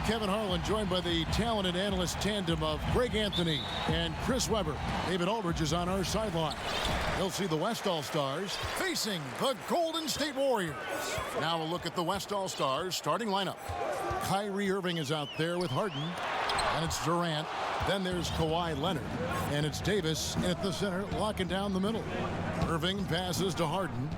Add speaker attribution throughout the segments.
Speaker 1: Kevin Harlan, joined by the talented analyst tandem of Greg Anthony and Chris Webber. David Aldridge is on our sideline. He'll see the West All-Stars facing the Golden State Warriors. Now a look at the West All-Stars starting lineup. Kyrie Irving is out there with Harden, and it's Durant. Then there's Kawhi Leonard, and it's Davis at the center, locking down the middle. Irving passes to Harden.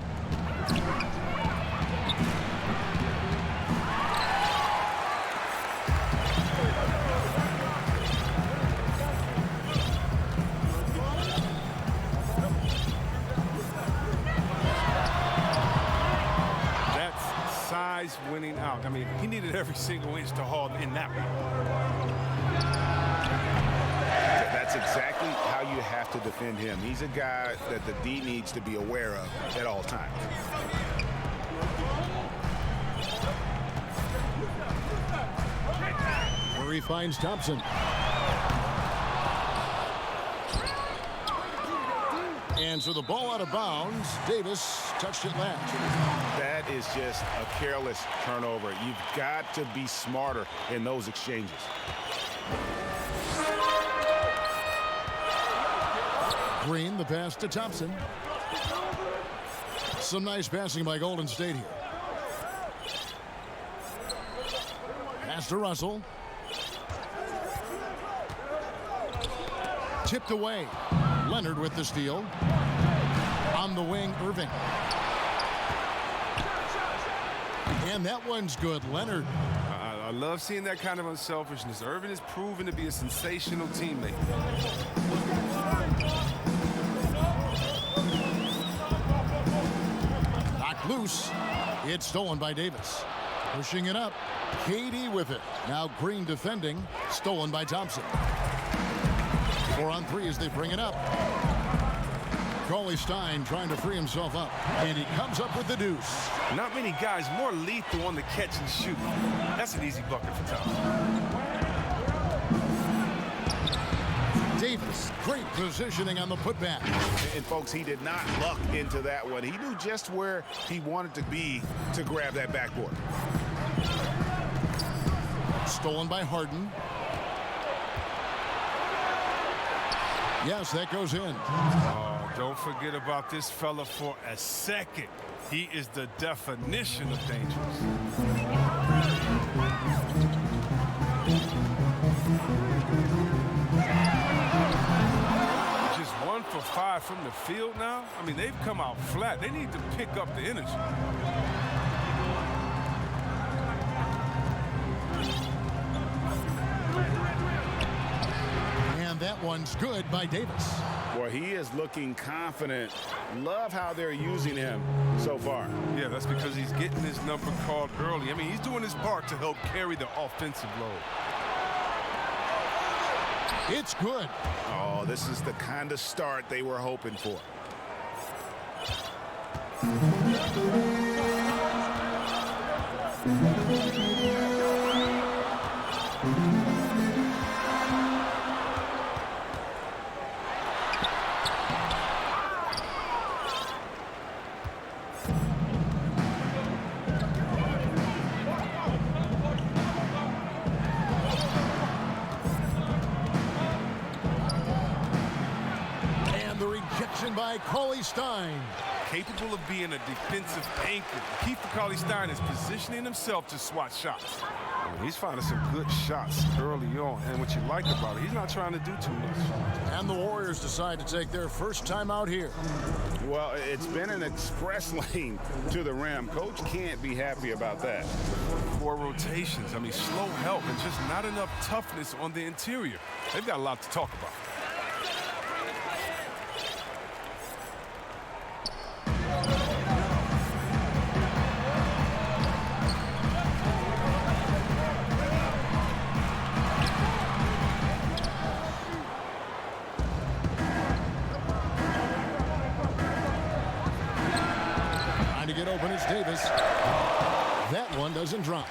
Speaker 2: Winning out. I mean, he needed every single inch to haul in that one.
Speaker 3: That's exactly how you have to defend him. He's a guy that the D needs to be aware of at all times.
Speaker 1: Murray finds Thompson. And so the ball out of bounds. Davis touched it last.
Speaker 3: That is just a careless turnover. You've got to be smarter in those exchanges.
Speaker 1: Green, the pass to Thompson. Some nice passing by Golden State here. Pass to Russell. Tipped away. Leonard with the steal. On the wing, Irving. And that one's good. Leonard.
Speaker 2: I love seeing that kind of unselfishness. Irving is proven to be a sensational teammate.
Speaker 1: Knocked loose. It's stolen by Davis. Pushing it up. KD with it. Now Green defending. Stolen by Thompson. 4 on 3 as they bring it up. Cauley-Stein trying to free himself up. And he comes up with the deuce.
Speaker 2: Not many guys more lethal on the catch and shoot. That's an easy bucket for Thompson.
Speaker 1: Davis, great positioning on the putback.
Speaker 3: And folks, he did not luck into that one. He knew just where he wanted to be to grab that backboard.
Speaker 1: Stolen by Harden. Yes, that goes in.
Speaker 2: Oh, don't forget about this fella for a second. He is the definition of dangerous. Just 1 for 5 from the field now. I mean, they've come out flat. They need to pick up the energy.
Speaker 1: That one's good by Davis.
Speaker 3: Boy, he is looking confident. Love how they're using him so far.
Speaker 2: Yeah, that's because he's getting his number called early. I mean, he's doing his part to help carry the offensive load.
Speaker 1: It's good.
Speaker 3: Oh, this is the kind of start they were hoping for.
Speaker 1: By Cauley-Stein.
Speaker 2: Capable of being a defensive anchor. Kiefer Cauley-Stein is positioning himself to swat shots. He's finding some good shots early on. And what you like about it, he's not trying to do too much.
Speaker 1: And the Warriors decide to take their first time out here.
Speaker 3: Well, it's been an express lane to the rim. Coach can't be happy about that.
Speaker 2: 4 rotations. I mean, slow help and just not enough toughness on the interior. They've got a lot to talk about.
Speaker 1: To get open, it's Davis. That one doesn't drop.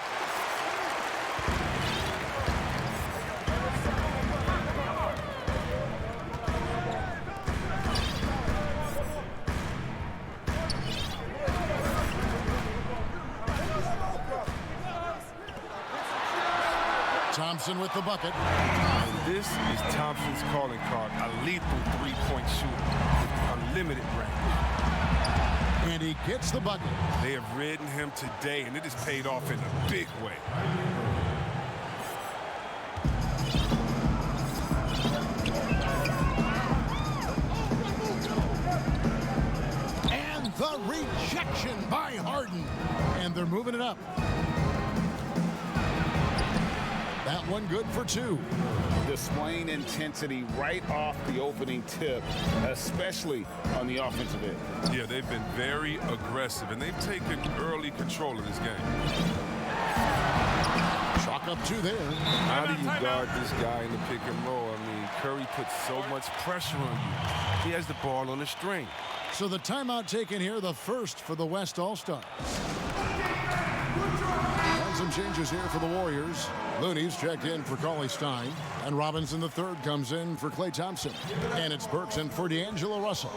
Speaker 1: Thompson with the bucket.
Speaker 2: And this is Thompson's calling card, a lethal three-point shooter with unlimited range.
Speaker 1: And he gets the bucket.
Speaker 2: They have ridden him today, and it has paid off in a big way.
Speaker 1: And the rejection by Harden. And they're moving it up. That one good for two.
Speaker 3: Displaying intensity right off the opening tip, especially on the offensive end.
Speaker 2: Yeah, they've been very aggressive, and they've taken early control of this game.
Speaker 1: Chalk up two there.
Speaker 2: How do you guard this guy in the pick and roll? I mean, Curry puts so much pressure on you. He has the ball on the string.
Speaker 1: So the timeout taken here, the first for the West All-Stars. And some changes here for the Warriors. Looney's checked in for Cauley Stein. And Robinson III comes in for Klay Thompson. And it's Burks in for D'Angelo Russell.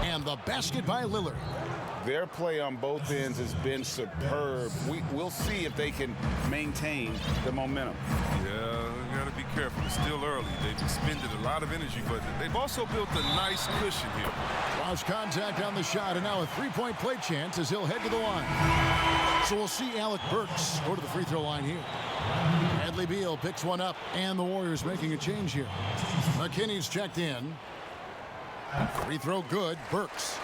Speaker 1: And the basket by Lillard.
Speaker 3: Their play on both ends has been superb. We'll see if they can maintain the momentum.
Speaker 2: Yeah, you got to be careful. It's still early. They've expended a lot of energy, but they've also built a nice cushion here.
Speaker 1: Lost contact on the shot, and now a three-point play chance as he'll head to the line. So we'll see Alec Burks go to the free throw line here. Bradley Beal picks one up, and the Warriors making a change here. McKinney's checked in. Free throw good, Burks.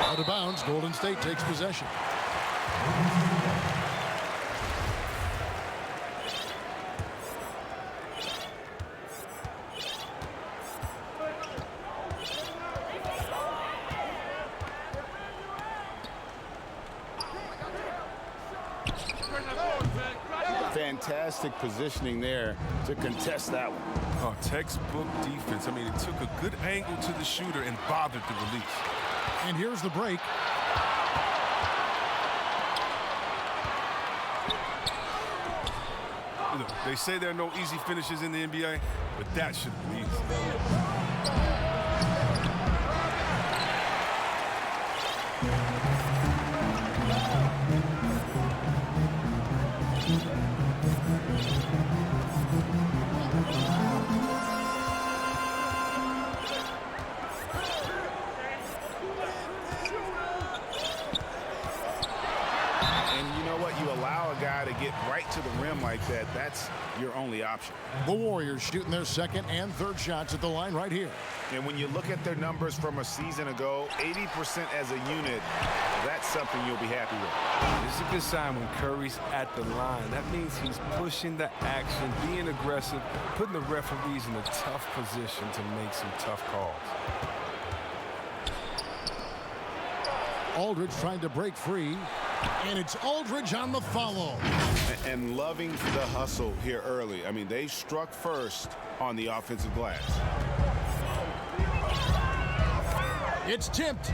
Speaker 1: Out of bounds, Golden State takes possession.
Speaker 3: Fantastic positioning there to contest that one.
Speaker 2: Oh, textbook defense. I mean, it took a good angle to the shooter and bothered the release.
Speaker 1: And here's the break.
Speaker 2: You know, they say there are no easy finishes in the NBA, but that should be easy.
Speaker 3: To the rim like that, that's your only option.
Speaker 1: The Warriors shooting their second and third shots at the line right here.
Speaker 3: And when you look at their numbers from a season ago, 80% as a unit, that's something you'll be happy with.
Speaker 2: It's a good sign when Curry's at the line. That means he's pushing the action, being aggressive, putting the referees in a tough position to make some tough calls.
Speaker 1: Aldridge trying to break free. And it's Aldridge on the follow.
Speaker 3: And loving the hustle here early. I mean, they struck first on the offensive glass.
Speaker 1: It's tipped.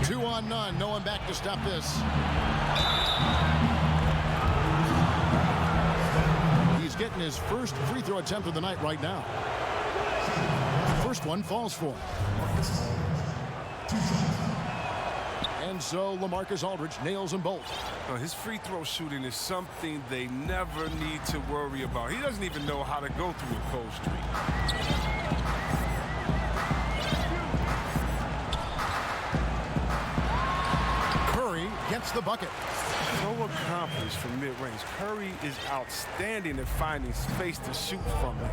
Speaker 1: 2 on none. No one back to stop this. He's getting his first free throw attempt of the night right now. First one falls for him. And so LaMarcus Aldridge nails them both.
Speaker 2: His free throw shooting is something they never need to worry about. He doesn't even know how to go through a cold streak.
Speaker 1: Curry gets the bucket.
Speaker 2: So accomplished from mid-range. Curry is outstanding at finding space to shoot from it.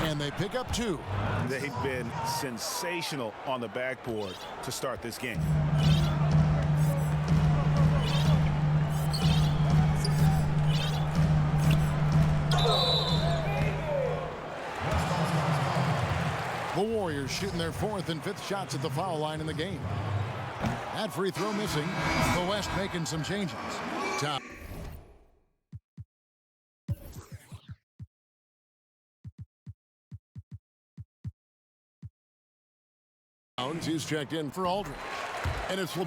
Speaker 1: And they pick up two.
Speaker 3: They've been sensational on the backboard to start this game.
Speaker 1: The Warriors shooting their fourth and fifth shots at the foul line in the game. That free throw missing. The West making some changes. Top. He's checked in for Aldridge. And it's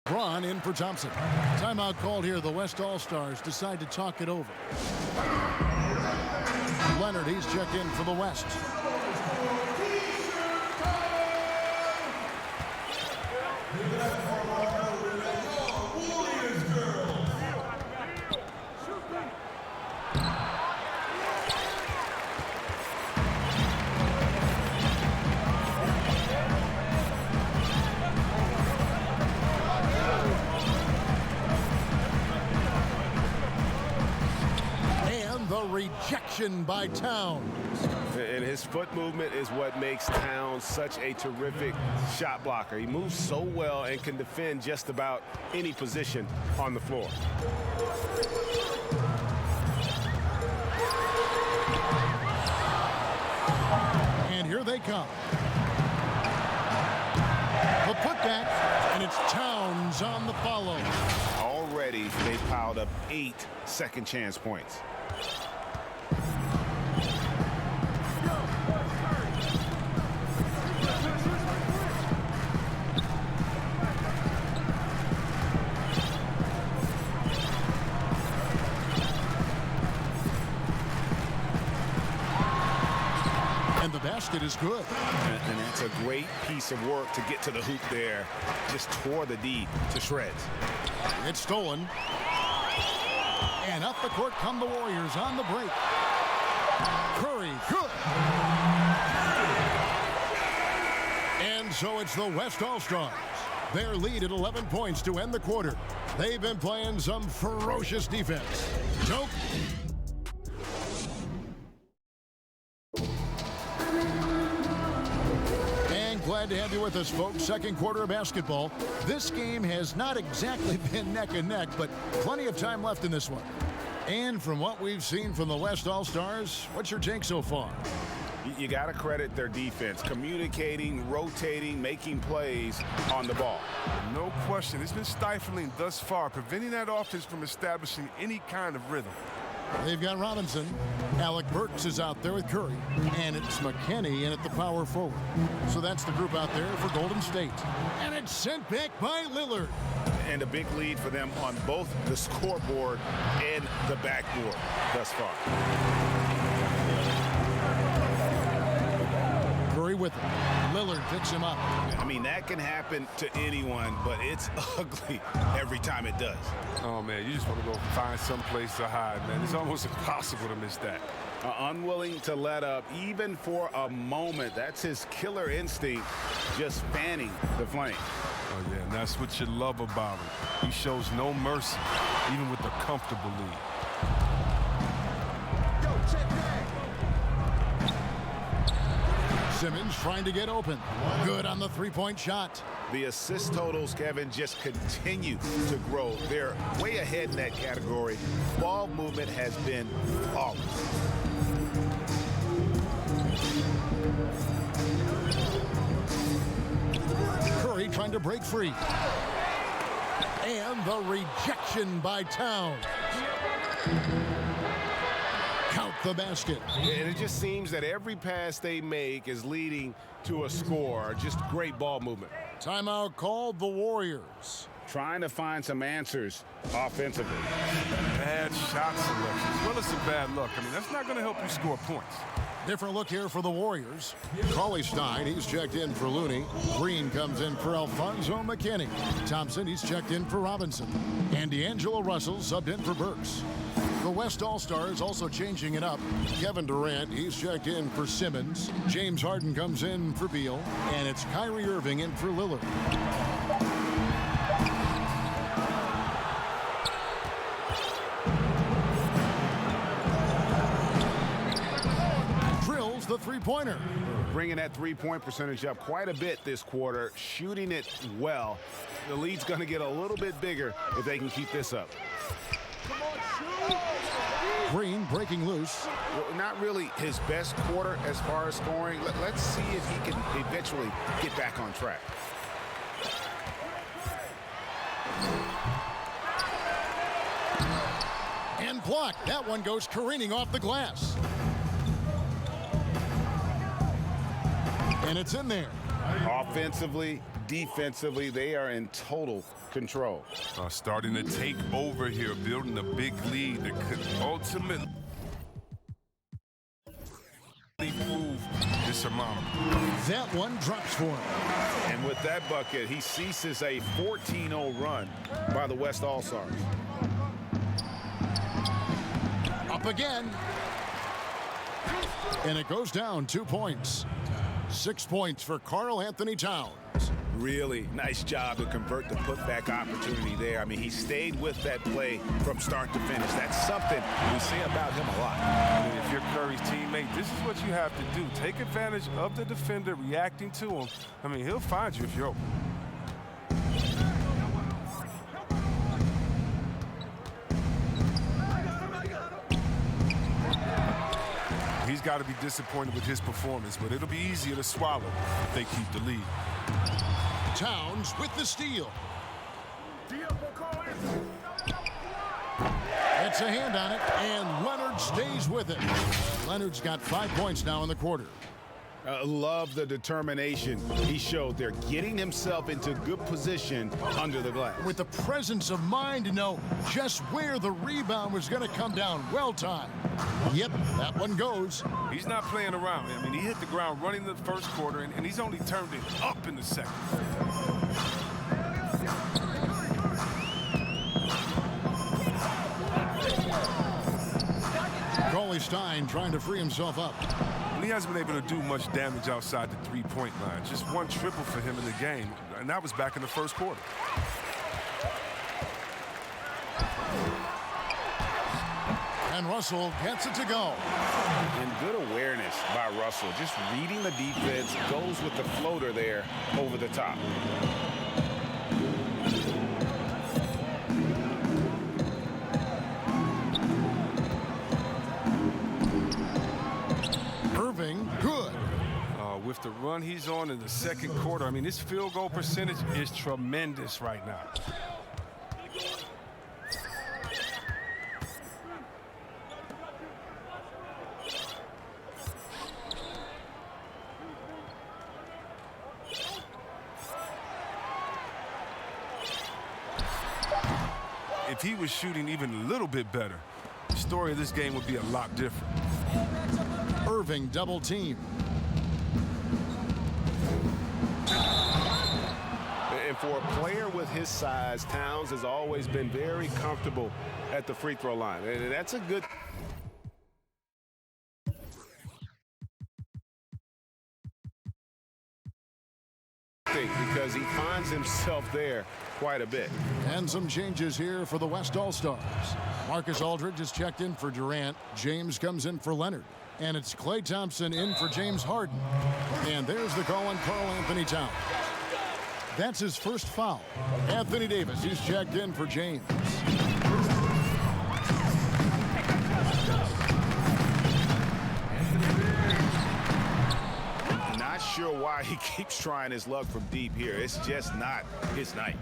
Speaker 1: Braun in for Thompson. Timeout called here. The West All-Stars decide to talk it over. Leonard, he's checked in for the West. Rejection by Towns.
Speaker 3: And his foot movement is what makes Towns such a terrific shot blocker. He moves so well and can defend just about any position on the floor.
Speaker 1: And here they come. The putback, and it's Towns on the follow.
Speaker 3: Already, they piled up 8 second chance points.
Speaker 1: Basket is good.
Speaker 3: And it's a great piece of work to get to the hoop there. Just tore the D to shreds.
Speaker 1: It's stolen. And up the court come the Warriors on the break. Curry, good. And so it's the West All-Stars. Their lead at 11 points to end the quarter. They've been playing some ferocious defense. Joke. Glad to have you with us, folks. Second quarter of basketball. This game has not exactly been neck and neck, but plenty of time left in this one. And from what we've seen from the West All-Stars, what's your take so far?
Speaker 3: You got to credit their defense, communicating, rotating, making plays on the ball.
Speaker 2: No question. It's been stifling thus far, preventing that offense from establishing any kind of rhythm.
Speaker 1: They've got Robinson. Alec Burks is out there with Curry. And it's McKinney in at the power forward. So that's the group out there for Golden State. And it's sent back by Lillard.
Speaker 3: And a big lead for them on both the scoreboard and the backboard thus far.
Speaker 1: Curry with him. Lillard picks him up.
Speaker 3: I mean, that can happen to anyone, but it's ugly every time it does.
Speaker 2: Oh, man, you just want to go find some place to hide, man. It's almost impossible to miss that.
Speaker 3: Unwilling to let up, even for a moment. That's his killer instinct, just fanning the flame.
Speaker 2: Oh, yeah, and that's what you love about him. He shows no mercy, even with a comfortable lead.
Speaker 1: Simmons trying to get open. Good on the three-point shot.
Speaker 3: The assist totals, Kevin, just continue to grow. They're way ahead in that category. Ball movement has been flawless.
Speaker 1: Curry trying to break free. And the rejection by Towns. Count the basket.
Speaker 3: And it just seems that every pass they make is leading to a score. Just great ball movement.
Speaker 1: Timeout called the Warriors.
Speaker 3: Trying to find some answers offensively.
Speaker 2: Bad shot selection, as well as some bad luck. I mean, that's not going to help you score points.
Speaker 1: Different look here for the Warriors. Cauley-Stein, he's checked in for Looney. Green comes in for Alfonso McKinney. Thompson, he's checked in for Robinson. And D'Angelo Russell subbed in for Burks. The West All-Stars also changing it up. Kevin Durant, he's checked in for Simmons. James Harden comes in for Beal. And it's Kyrie Irving in for Lillard. Drills the three-pointer.
Speaker 3: Bringing that three-point percentage up quite a bit this quarter, shooting it well. The lead's going to get a little bit bigger if they can keep this up.
Speaker 1: Green breaking loose.
Speaker 3: Well, not really his best quarter as far as scoring. Let's see if he can eventually get back on track.
Speaker 1: And blocked. That one goes careening off the glass. And it's in there.
Speaker 3: Offensively, defensively, they are in total control.
Speaker 2: Starting to take over here, building a big lead that could ultimately prove insurmountable.
Speaker 1: That one drops for him.
Speaker 3: And with that bucket, he ceases a 14-0 run by the West All-Stars.
Speaker 1: Up again. And it goes down 2 points. 6 points for Karl-Anthony Towns.
Speaker 3: Really nice job to convert the putback opportunity there. I mean, he stayed with that play from start to finish. That's something we say about him a lot.
Speaker 2: I mean, if you're Curry's teammate, this is what you have to do. Take advantage of the defender reacting to him. I mean, he'll find you if you're open. He's got to be disappointed with his performance, but it'll be easier to swallow if they keep the lead.
Speaker 1: Towns with the steal. It's a hand on it, and Leonard stays with it. Leonard's got 5 points now in the quarter.
Speaker 3: Love the determination he showed there, getting himself into good position under the glass.
Speaker 1: With the presence of mind to know just where the rebound was going to come down. Well timed. Yep, that one goes.
Speaker 2: He's not playing around. I mean, he hit the ground running the first quarter, and he's only turned it up in the second.
Speaker 1: Cauley-Stein trying to free himself up.
Speaker 2: He hasn't been able to do much damage outside the three-point line. Just one triple for him in the game, and that was back in the first quarter.
Speaker 1: And Russell gets it to go.
Speaker 3: And good awareness by Russell. Just reading the defense, goes with the floater there over the top.
Speaker 1: Irving, good.
Speaker 2: With the run he's on in the second quarter, I mean, his field goal percentage is tremendous right now. If he was shooting even a little bit better, the story of this game would be a lot different.
Speaker 1: Irving double team.
Speaker 3: And for a player with his size, Towns has always been very comfortable at the free throw line. And that's a good thing because he finds himself there quite a bit.
Speaker 1: And some changes here for the West All-Stars. Marcus Aldridge is checked in for Durant. James comes in for Leonard. And it's Klay Thompson in for James Harden. And there's the call on Karl-Anthony Towns. That's his first foul. Anthony Davis, he's checked in for James.
Speaker 3: Not sure why he keeps trying his luck from deep here. It's just not his night.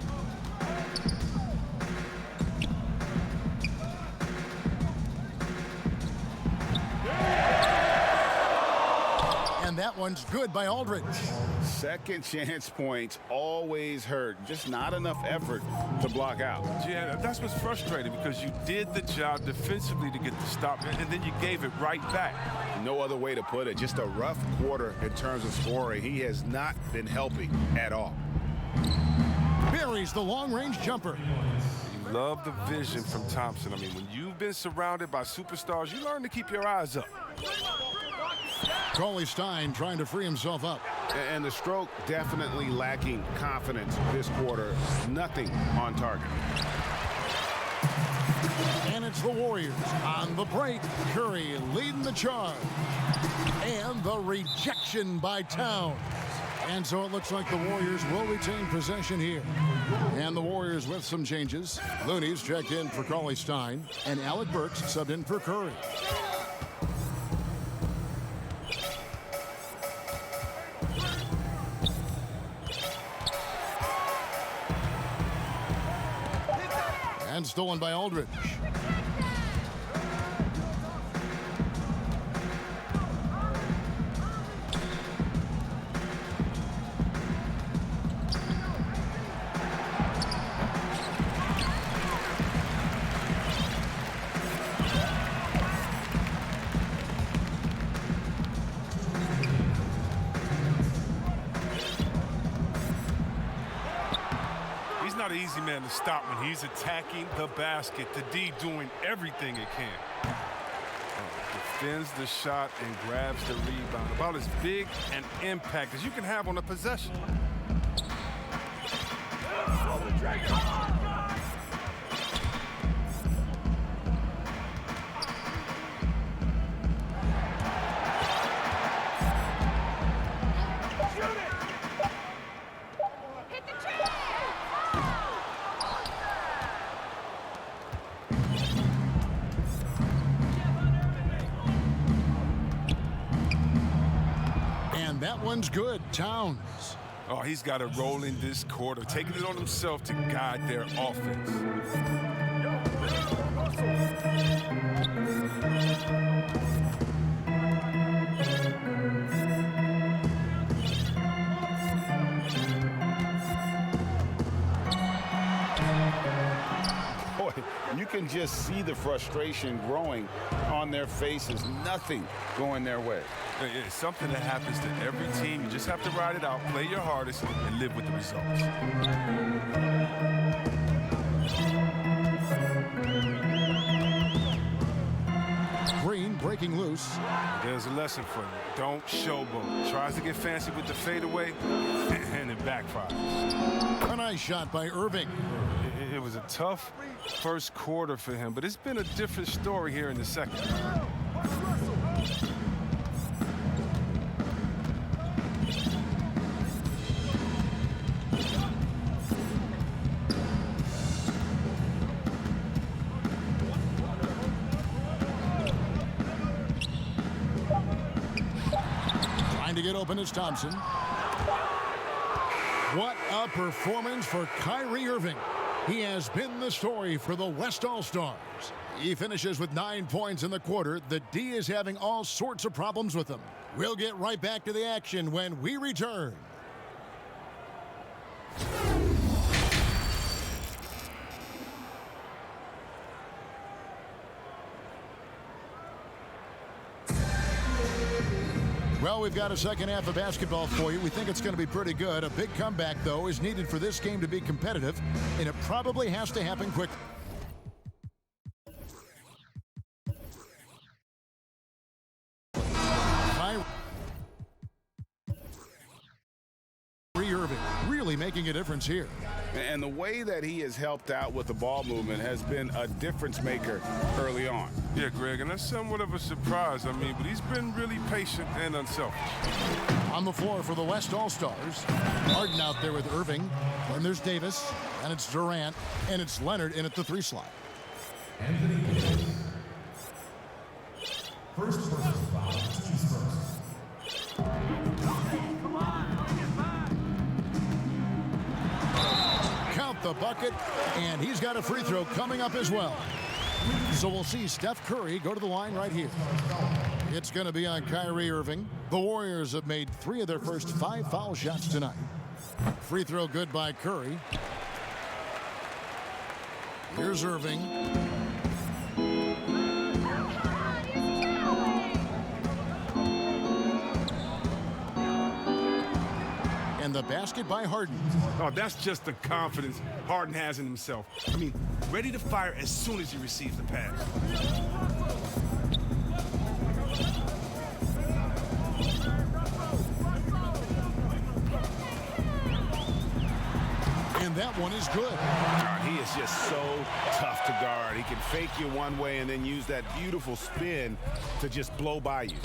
Speaker 1: And that one's good by Aldridge.
Speaker 3: Second chance points always hurt. Just not enough effort to block out.
Speaker 2: Yeah, that's what's frustrating because you did the job defensively to get the stop, and then you gave it right back.
Speaker 3: No other way to put it. Just a rough quarter in terms of scoring. He has not been helping at all.
Speaker 1: Buries the long-range jumper.
Speaker 2: You love the vision from Thompson. I mean, when you've been surrounded by superstars, you learn to keep your eyes up.
Speaker 1: Cauley-Stein trying to free himself up.
Speaker 3: And the stroke definitely lacking confidence this quarter. Nothing on target.
Speaker 1: And it's the Warriors on the break. Curry leading the charge. And the rejection by Towns. And so it looks like the Warriors will retain possession here. And the Warriors with some changes. Looney's checked in for Cauley-Stein. And Alec Burks subbed in for Curry. And stolen by Aldridge.
Speaker 2: an easy man to stop when he's attacking the basket. The D doing everything it can. Defends the shot and grabs the rebound. About as big an impact as you can have on a possession.
Speaker 1: That one's good. Towns.
Speaker 2: Oh, he's got it rolling this quarter, taking it on himself to guide their offense.
Speaker 3: Boy, you can just see the frustration growing on their faces. Nothing going their way.
Speaker 2: It's something that happens to every team. You just have to ride it out, play your hardest, and live with the results.
Speaker 1: Green breaking loose.
Speaker 2: There's a lesson for you. Don't showboat. Tries to get fancy with the fadeaway, and it backfires.
Speaker 1: A nice shot by Irving.
Speaker 2: It was a tough first quarter for him, but it's been a different story here in the second.
Speaker 1: Trying to get open is Thompson. What a performance for Kyrie Irving. He has been the story for the West All-Stars. He finishes with 9 points in the quarter. The D is having all sorts of problems with him. We'll get right back to the action when we return. Well, we've got a second half of basketball for you. We think it's going to be pretty good. A big comeback, though, is needed for this game to be competitive, and it probably has to happen quickly. Kyrie Irving really making a difference here.
Speaker 3: And the way that he has helped out with the ball movement has been a difference maker early on.
Speaker 2: Yeah, Greg, and that's somewhat of a surprise. But he's been really patient and unselfish.
Speaker 1: On the floor for the West All-Stars, Harden out there with Irving. Then there's Davis, and it's Durant, and it's Leonard in at the 3 slot.
Speaker 4: Anthony Davis. First personal foul, team's first.
Speaker 1: Count the bucket, and he's got a free throw coming up as well. So we'll see Steph Curry go to the line right here. It's going to be on Kyrie Irving. The Warriors have made 3 of their first 5 foul shots tonight. Free throw good by Curry. Here's Irving. And the basket by Harden.
Speaker 2: Oh, that's just the confidence Harden has in himself. Ready to fire as soon as he receives the pass.
Speaker 1: And that one is good.
Speaker 3: He is just so tough to guard. He can fake you one way and then use that beautiful spin to just blow by you.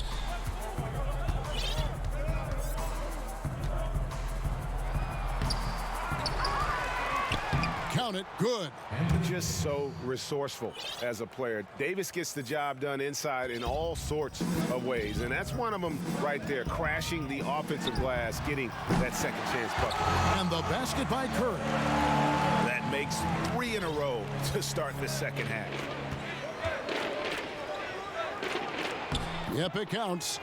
Speaker 1: Count it, good.
Speaker 3: Just so resourceful as a player. Davis gets the job done inside in all sorts of ways, and that's one of them right there, crashing the offensive glass, getting that second chance bucket.
Speaker 1: And the basket by Curry.
Speaker 3: That makes 3 in a row to start the second half.
Speaker 1: Yep, it counts.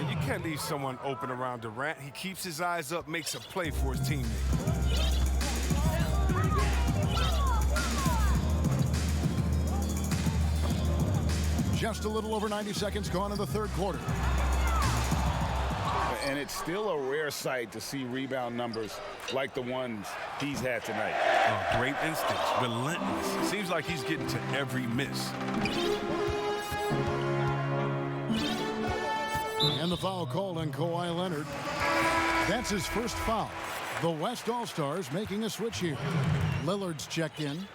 Speaker 2: You can't leave someone open around Durant. He keeps his eyes up, makes a play for his teammate.
Speaker 1: Just a little over 90 seconds gone in the third quarter.
Speaker 3: And it's still a rare sight to see rebound numbers like the ones he's had tonight.
Speaker 2: Oh, great instincts, relentless. Seems like he's getting to every miss.
Speaker 1: And the foul called on Kawhi Leonard. That's his first foul. The West All-Stars making a switch here. Lillard's checked in.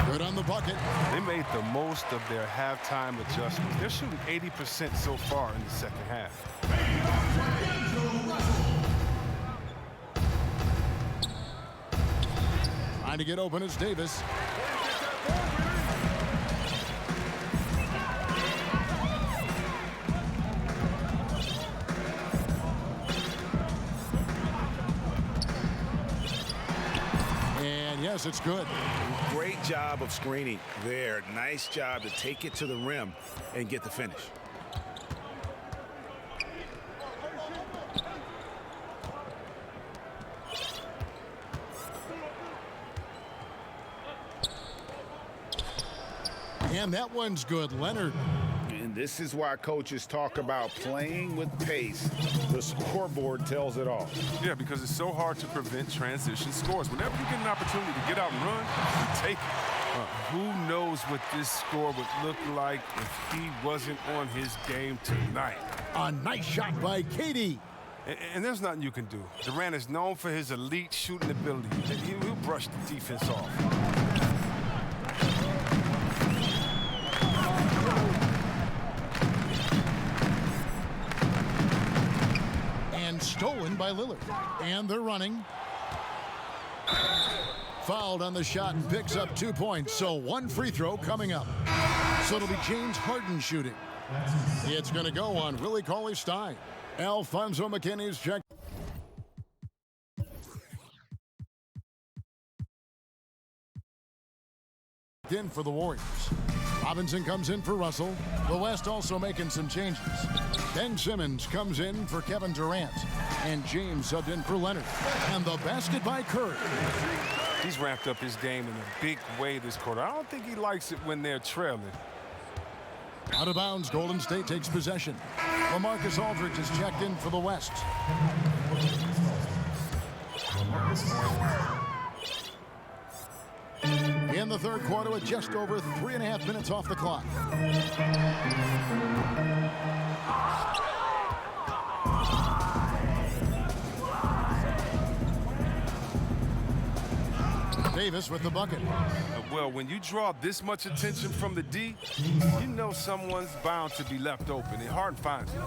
Speaker 1: Good on the bucket.
Speaker 2: They made the most of their halftime adjustments. They're shooting 80% so far in the second half.
Speaker 1: Trying to get open is Davis. And yes, it's good.
Speaker 3: Great job of screening there. Nice job to take it to the rim and get the finish.
Speaker 1: And that one's good. Leonard.
Speaker 3: And this is why coaches talk about playing with pace. The scoreboard tells it all.
Speaker 2: Yeah, because it's so hard to prevent transition scores. Whenever you get an opportunity to get out and run, you take it. Who knows what this score would look like if he wasn't on his game tonight.
Speaker 1: A nice shot by Katie.
Speaker 2: And there's nothing you can do. Durant is known for his elite shooting ability. He'll brush the defense off.
Speaker 1: Stolen by Lillard. And they're running. Fouled on the shot and picks up 2 points. So one free throw coming up. So it'll be James Harden shooting. It's going to go on Willie Cauley-Stein. Alfonso McKinney's check. In for the Warriors. Robinson comes in for Russell. The West also making some changes. Ben Simmons comes in for Kevin Durant. And James subbed in for Leonard. And the basket by Curry.
Speaker 2: He's ramped up his game in a big way this quarter. I don't think he likes it when they're trailing.
Speaker 1: Out of bounds, Golden State takes possession. LaMarcus Aldridge is checked in for the West. In the third quarter with just over 3.5 minutes off the clock. Davis with the bucket.
Speaker 2: Well, when you draw this much attention from the D, you know someone's bound to be left open. And Harden finds it.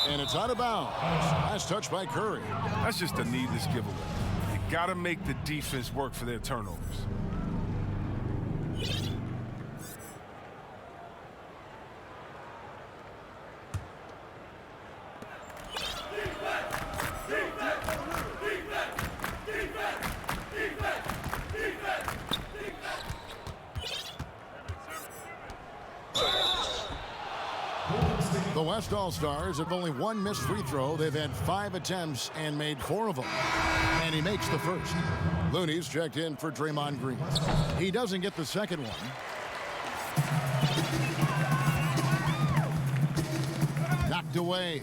Speaker 1: And it's out of bounds. Last touch by Curry.
Speaker 2: That's just a needless giveaway. You got to make the defense work for their turnovers.
Speaker 1: The West All-Stars have only one missed free throw. They've had 5 attempts and made 4 of them. And he makes the first. Looney's checked in for Draymond Green. He doesn't get the second one. Knocked away.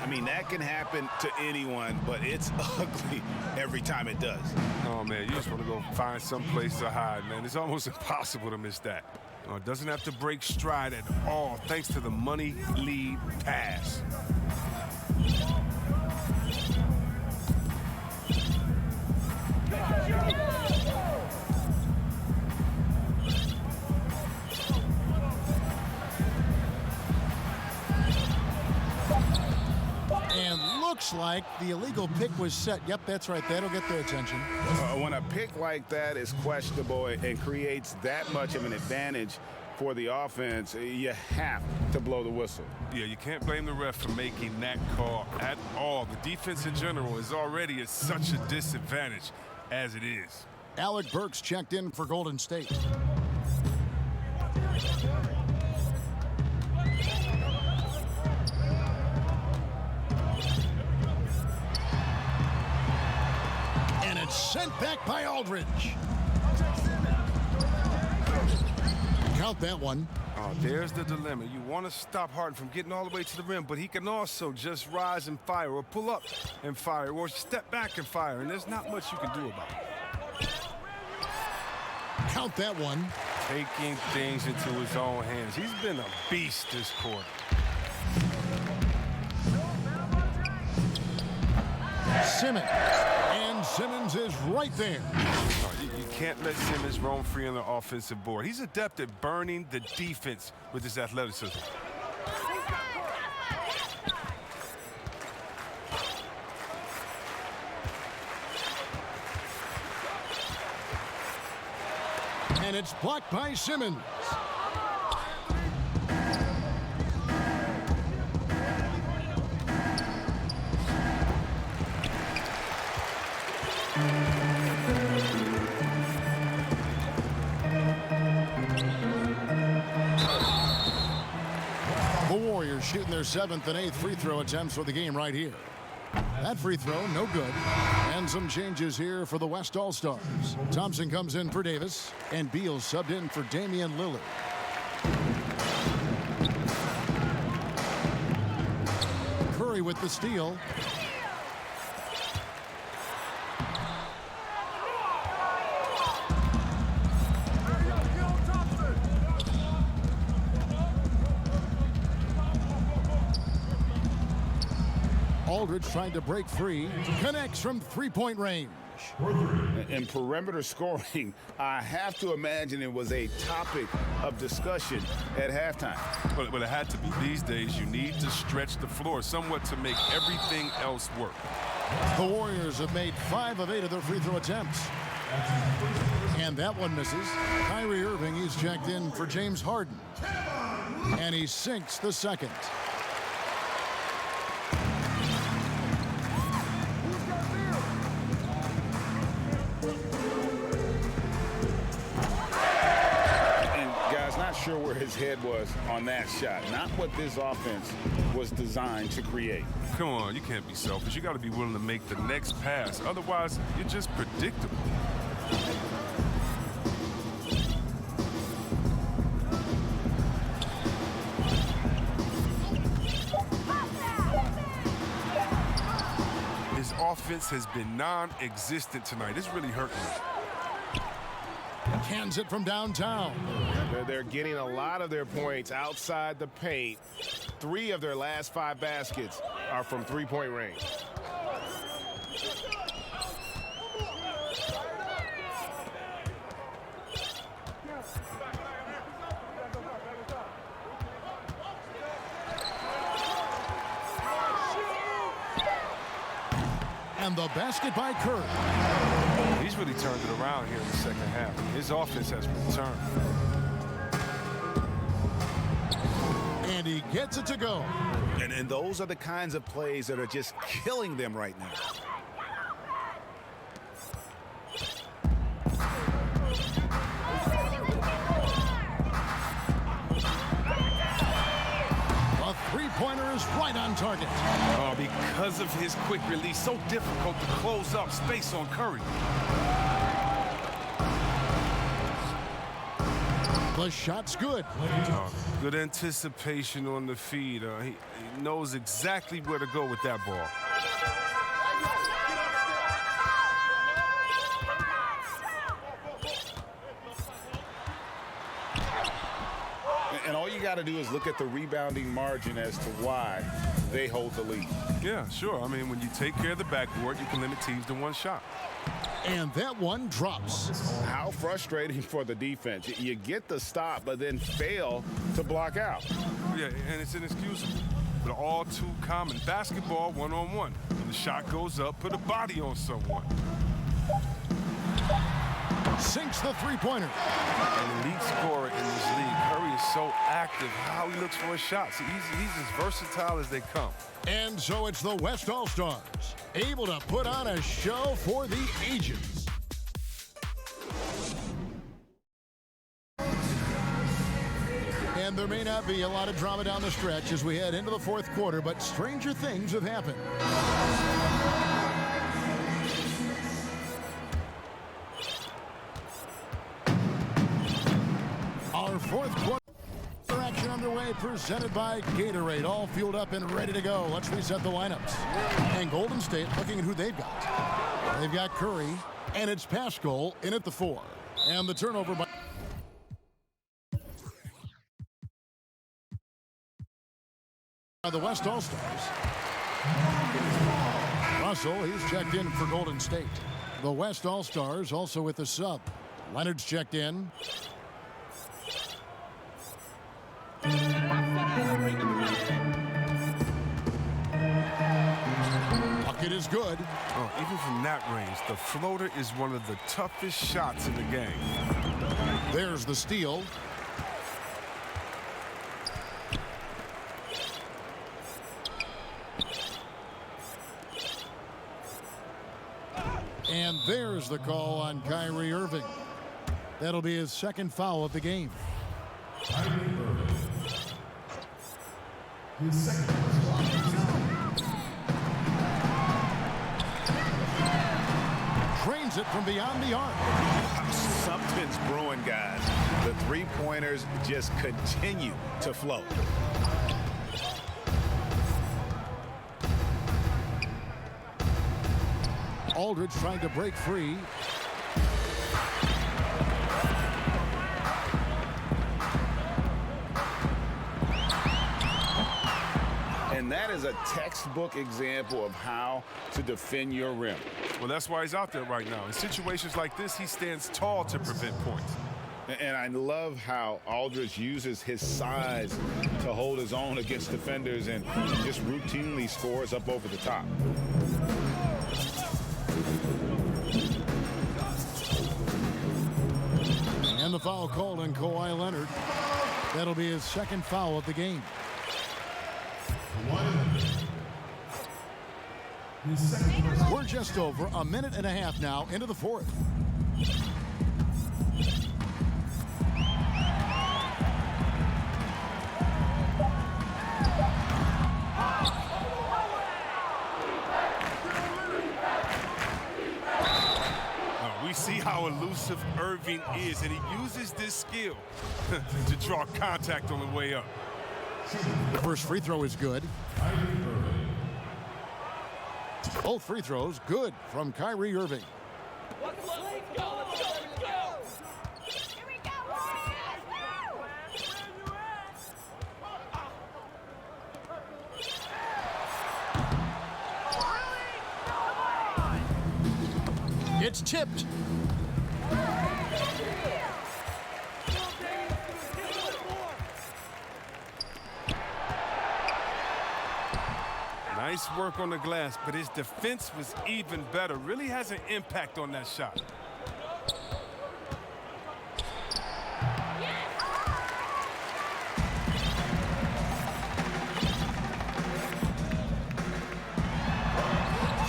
Speaker 3: I mean, that can happen to anyone, but it's ugly every time it does.
Speaker 2: Oh, man, you just want to go find some place to hide, man. It's almost impossible to miss that. It doesn't have to break stride at all, thanks to the money lead pass.
Speaker 1: And looks like the illegal pick was set. Yep, that's right. That'll get their attention.
Speaker 3: When a pick like that is questionable and creates that much of an advantage for the offense, you have to blow the whistle.
Speaker 2: Yeah, you can't blame the ref for making that call at all. The defense in general is already at such a disadvantage as it is.
Speaker 1: Alec Burks checked in for Golden State. back by Aldridge. Count that one.
Speaker 2: Oh, there's the dilemma. You want to stop Harden from getting all the way to the rim, but he can also just rise and fire, or pull up and fire, or step back and fire, and there's not much you can do about it.
Speaker 1: Count that one.
Speaker 2: Taking things into his own hands. He's been a beast this quarter.
Speaker 1: Simmons. And Simmons is right there.
Speaker 2: You can't let Simmons roam free on the offensive board. He's adept at burning the defense with his athleticism.
Speaker 1: And it's blocked by Simmons. The Warriors shooting their 7th and 8th free throw attempts for the game right here. That free throw, no good. And some changes here for the West All-Stars. Thompson comes in for Davis, and Beal subbed in for Damian Lillard. Curry with the steal. Aldridge trying to break free. Connects from three-point range.
Speaker 3: In perimeter scoring, I have to imagine it was a topic of discussion at halftime.
Speaker 2: But it had to be. These days, you need to stretch the floor somewhat to make everything else work.
Speaker 1: The Warriors have made 5 of 8 of their free throw attempts. And that one misses. Kyrie Irving is checked in for James Harden. And he sinks the second.
Speaker 3: Sure where his head was on that shot. Not what this offense was designed to create.
Speaker 2: Come on, you can't be selfish. You got to be willing to make the next pass. Otherwise, you're just predictable. His offense has been non-existent tonight. It's really hurting him.
Speaker 1: Cans it from downtown.
Speaker 3: They're getting a lot of their points outside the paint. 3 of their last 5 baskets are from three-point range.
Speaker 1: And the basket by Curry.
Speaker 2: He's really turned it around here in the second half. His offense has returned.
Speaker 1: And he gets it to go.
Speaker 3: And those are the kinds of plays that are just killing them right now.
Speaker 1: A three-pointer is right on target.
Speaker 2: Oh, because of his quick release, so difficult to close up space on Curry.
Speaker 1: The shot's good.
Speaker 2: Good anticipation on the feed. He knows exactly where to go with that ball.
Speaker 3: And all you got to do is look at the rebounding margin as to why they hold the lead.
Speaker 2: Yeah, sure. I mean, when you take care of the backboard, you can limit teams to one shot.
Speaker 1: And that one drops.
Speaker 3: How frustrating for the defense. You get the stop, but then fail to block out.
Speaker 2: Yeah, and it's inexcusable. But all too common. Basketball one-on-one. When the shot goes up, put a body on someone.
Speaker 1: Sinks the three-pointer.
Speaker 2: An elite scorer in this league. Curry is so active. How he looks for his shots. He's as versatile as they come.
Speaker 1: And so it's the West All-Stars, able to put on a show for the ages. And there may not be a lot of drama down the stretch as we head into the fourth quarter, but stranger things have happened. Our fourth quarter action underway, presented by Gatorade. All fueled up and ready to go. Let's reset the lineups. And Golden State looking at who they've got. They've got Curry, and it's Pascal in at the 4. And the turnover by the West All-Stars. Russell, he's checked in for Golden State. The West All-Stars also with the sub. Leonard's checked in. Bucket is good.
Speaker 2: Oh, even from that range, the floater is one of the toughest shots in the game.
Speaker 1: There's the steal. And there's the call on Kyrie Irving. That'll be his second foul of the game.
Speaker 4: Kyrie Irving. His second personal.
Speaker 1: Drains it from beyond the arc.
Speaker 3: Something's brewing, guys. The three-pointers just continue to flow.
Speaker 1: Aldridge trying to break free.
Speaker 3: And that is a textbook example of how to defend your rim.
Speaker 2: Well, that's why he's out there right now. In situations like this, he stands tall to prevent points.
Speaker 3: And I love how Aldridge uses his size to hold his own against defenders and just routinely scores up over the top.
Speaker 1: And the foul called on Kawhi Leonard. That'll be his second foul of the game. We're just over a minute and a half now into the fourth.
Speaker 2: We see how elusive Irving is, and he uses this skill to draw contact on the way up.
Speaker 1: The first free throw is good. Both free throws good from Kyrie Irving. It's tipped.
Speaker 2: Nice work on the glass, but his defense was even better. Really has an impact on that shot.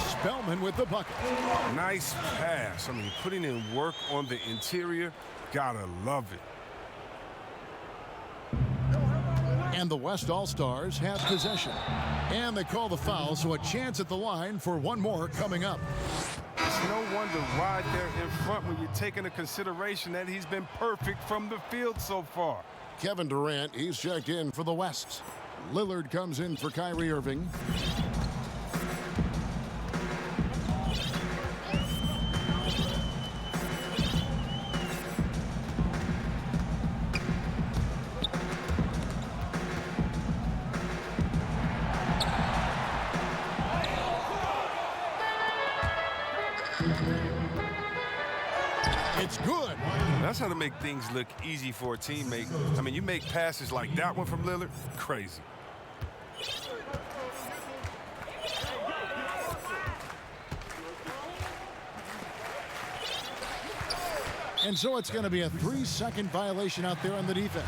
Speaker 1: Spellman with the bucket.
Speaker 2: Nice pass. I mean, putting in work on the interior. Gotta love it.
Speaker 1: And the West All-Stars have possession. And they call the foul, so a chance at the line for one more coming up.
Speaker 2: It's no wonder right there in front when you take into consideration that he's been perfect from the field so far.
Speaker 1: Kevin Durant, he's checked in for the West. Lillard comes in for Kyrie Irving. It's good.
Speaker 2: That's how to make things look easy for a teammate. I mean, you make passes like that one from Lillard, crazy.
Speaker 1: And so it's going to be a 3-second violation out there on the defense.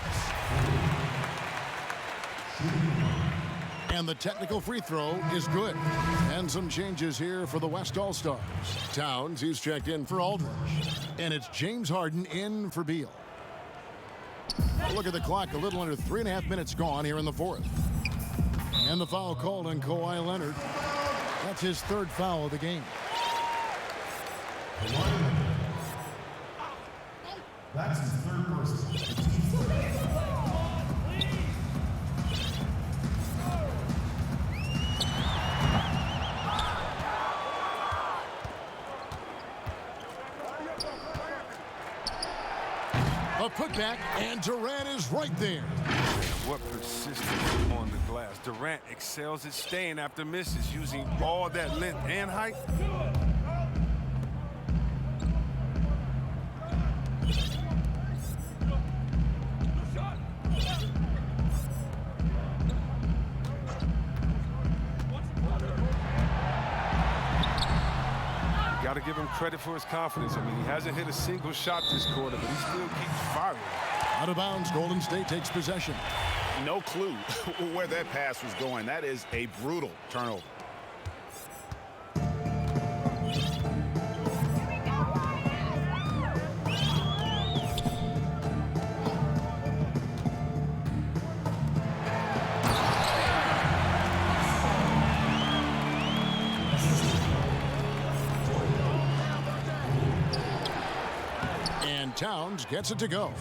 Speaker 1: And the technical free throw is good. And some changes here for the West All-Stars. Towns, he's checked in for Aldridge. And it's James Harden in for Beal. Look at the clock, a little under 3.5 minutes gone here in the fourth. And the foul called on Kawhi Leonard. That's his third foul of the game.
Speaker 4: That's his third personal. The team's third.
Speaker 1: A putback, and Durant is right there.
Speaker 2: What persistence on the glass. Durant excels at staying after misses, using all that length and height. Got to give him credit for his confidence. I mean, he hasn't hit a single shot this quarter, but he still keeps firing.
Speaker 1: Out of bounds, Golden State takes possession.
Speaker 5: No clue where that pass was going. That is a brutal turnover.
Speaker 1: And Towns gets it to go.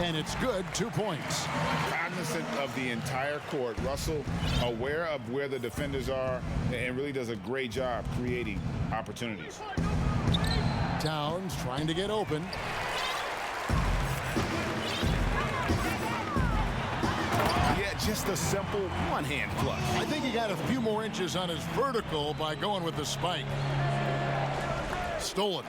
Speaker 1: And it's good, 2 points.
Speaker 5: Cognizant of the entire court, Russell aware of where the defenders are and really does a great job creating opportunities.
Speaker 1: Towns trying to get open.
Speaker 5: Yeah, just a simple one-hand flush.
Speaker 1: I think he got a few more inches on his vertical by going with the spike. Stolen.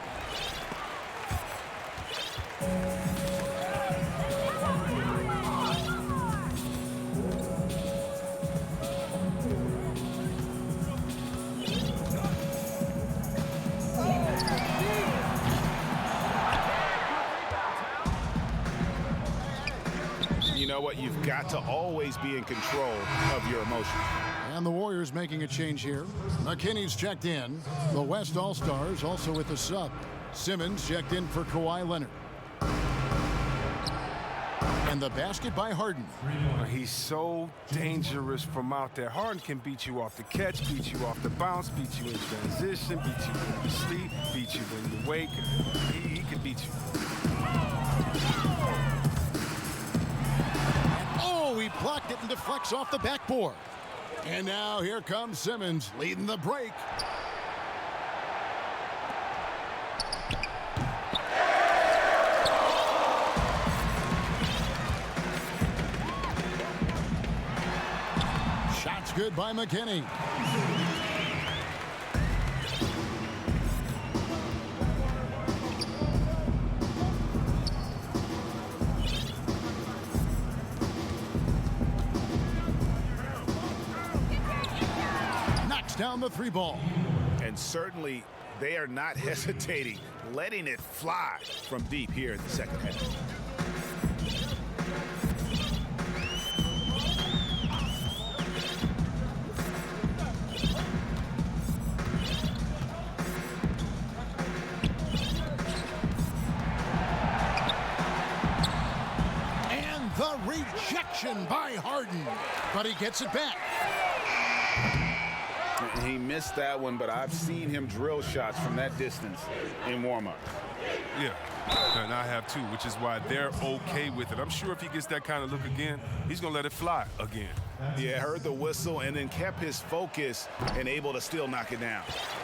Speaker 5: You know what? You've got to always be in control of your emotions.
Speaker 1: And the Warriors making a change here. McKinney's checked in. The West All-Stars also with the sub. Simmons checked in for Kawhi Leonard. And the basket by Harden.
Speaker 2: He's so dangerous from out there. Harden can beat you off the catch, beat you off the bounce, beat you in transition, beat you when you sleep, beat you when you wake. He can beat you.
Speaker 1: Oh, he blocked it and deflects off the backboard. And now here comes Simmons leading the break. Shots good by McKinney. Down the three ball.
Speaker 5: And certainly they are not hesitating, letting it fly from deep here in the second half.
Speaker 1: And the rejection by Harden, but he gets it back.
Speaker 5: He missed that one, but I've seen him drill shots from that distance in warm-up.
Speaker 2: Yeah, and I have too, which is why they're okay with it. I'm sure if he gets that kind of look again, he's going to let it fly again.
Speaker 5: Yeah, heard the whistle and then kept his focus and able to still knock it down.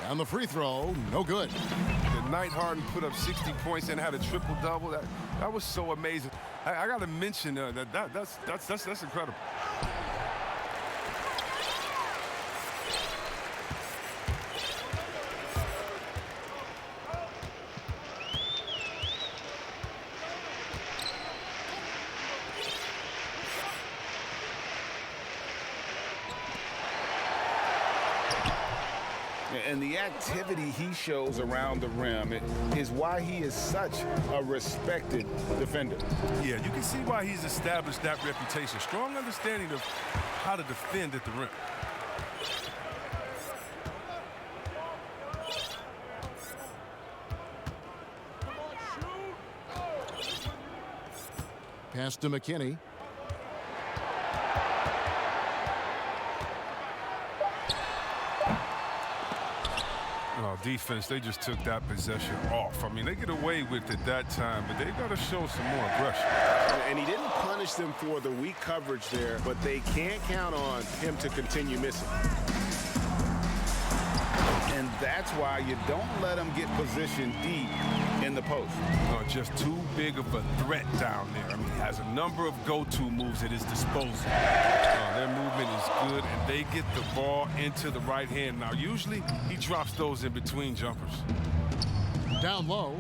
Speaker 1: And the free throw, no good.
Speaker 2: The night Harden put up 60 points and had a triple-double, that was so amazing. I got to mention that's incredible.
Speaker 5: And the activity he shows around the rim is why he is such a respected defender.
Speaker 2: Yeah, you can see why he's established that reputation. Strong understanding of how to defend at the rim.
Speaker 1: Pass to McKinney.
Speaker 2: Oh, defense, they just took that possession off. I mean, they get away with it that time, but they got to show some more aggression.
Speaker 3: And he didn't punish them for the weak coverage there, but they can't count on him to continue missing.
Speaker 5: And that's why you don't let them get positioned deep in the post.
Speaker 2: Just too big of a threat down there. I mean, he has a number of go-to moves at his disposal. Their movement is good, and they get the ball into the right hand. Now, usually he drops those in between jumpers.
Speaker 1: Down low.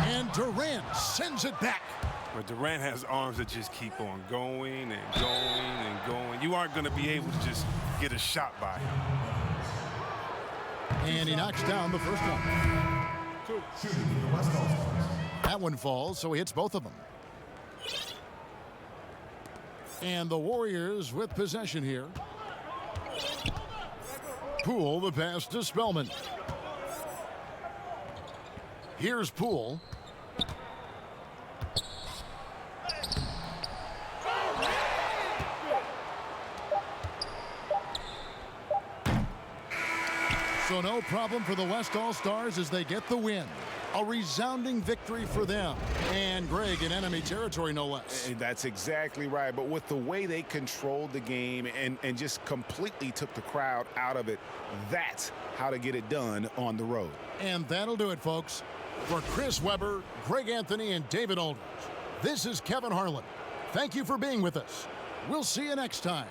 Speaker 1: And Durant sends it back.
Speaker 2: But Durant has arms that just keep on going and going and going. You aren't going to be able to just get a shot by him.
Speaker 1: And he knocks down the first one.
Speaker 4: Shooting for the West All-Stars.
Speaker 1: That one falls, so he hits both of them. And the Warriors with possession here. Poole, the pass to Spellman. Here's Poole. So no problem for the West All-Stars as they get the win. A resounding victory for them. And Greg in enemy territory, no less.
Speaker 3: That's exactly right. But with the way they controlled the game and just completely took the crowd out of it, that's how to get it done on the road.
Speaker 1: And that'll do it, folks. For Chris Webber, Greg Anthony, and David Aldridge, this is Kevin Harlan. Thank you for being with us. We'll see you next time.